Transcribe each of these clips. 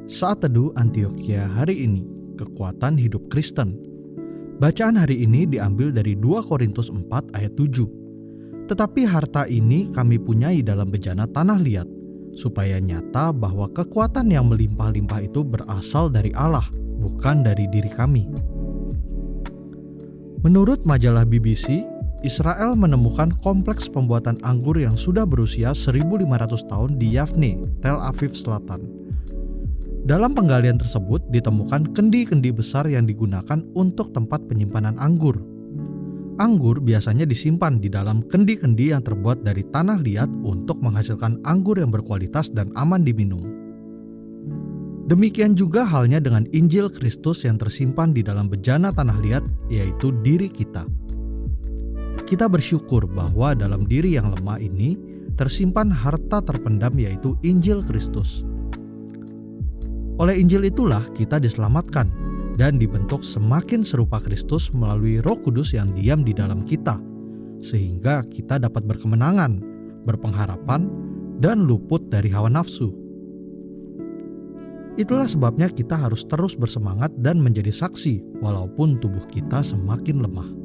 Saat Teduh Antioquia hari ini, kekuatan hidup Kristen. Bacaan hari ini diambil dari 2 Korintus 4 ayat 7. Tetapi harta ini kami punyai dalam bejana tanah liat, supaya nyata bahwa kekuatan yang melimpah-limpah itu berasal dari Allah, bukan dari diri kami. Menurut majalah BBC, Israel menemukan kompleks pembuatan anggur yang sudah berusia 1.500 tahun di Yavne, Tel Aviv Selatan. Dalam penggalian tersebut ditemukan kendi-kendi besar yang digunakan untuk tempat penyimpanan anggur. Anggur biasanya disimpan di dalam kendi-kendi yang terbuat dari tanah liat untuk menghasilkan anggur yang berkualitas dan aman diminum. Demikian juga halnya dengan Injil Kristus yang tersimpan di dalam bejana tanah liat, yaitu diri kita. Kita bersyukur bahwa dalam diri yang lemah ini tersimpan harta terpendam, yaitu Injil Kristus. Oleh Injil itulah kita diselamatkan dan dibentuk semakin serupa Kristus melalui Roh Kudus yang diam di dalam kita, sehingga kita dapat berkemenangan, berpengharapan, dan luput dari hawa nafsu. Itulah sebabnya kita harus terus bersemangat dan menjadi saksi walaupun tubuh kita semakin lemah.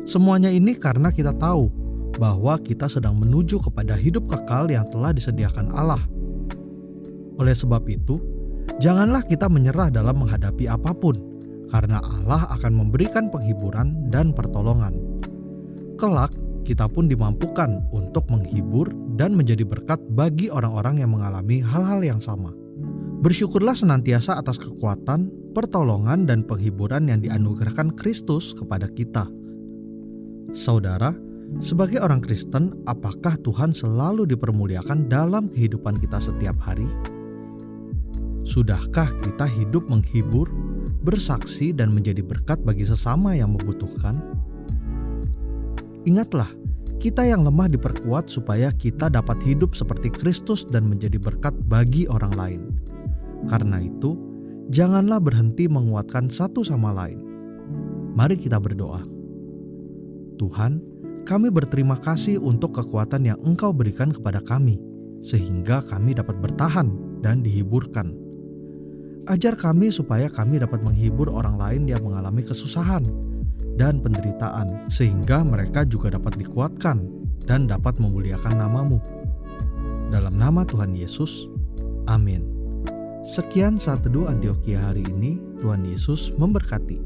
Semuanya ini karena kita tahu bahwa kita sedang menuju kepada hidup kekal yang telah disediakan Allah. Oleh sebab itu, janganlah kita menyerah dalam menghadapi apapun, karena Allah akan memberikan penghiburan dan pertolongan. Kelak, kita pun dimampukan untuk menghibur dan menjadi berkat bagi orang-orang yang mengalami hal-hal yang sama. Bersyukurlah senantiasa atas kekuatan, pertolongan, dan penghiburan yang dianugerahkan Kristus kepada kita. Saudara, sebagai orang Kristen, apakah Tuhan selalu dipermuliakan dalam kehidupan kita setiap hari? Sudahkah kita hidup menghibur, bersaksi, dan menjadi berkat bagi sesama yang membutuhkan? Ingatlah, kita yang lemah diperkuat supaya kita dapat hidup seperti Kristus dan menjadi berkat bagi orang lain. Karena itu, janganlah berhenti menguatkan satu sama lain. Mari kita berdoa. Tuhan, kami berterima kasih untuk kekuatan yang Engkau berikan kepada kami, sehingga kami dapat bertahan dan dihiburkan. Ajar kami supaya kami dapat menghibur orang lain yang mengalami kesusahan dan penderitaan, sehingga mereka juga dapat dikuatkan dan dapat memuliakan nama-Mu. Dalam nama Tuhan Yesus, amin. Sekian Saat Teduh Antioquia hari ini. Tuhan Yesus memberkati.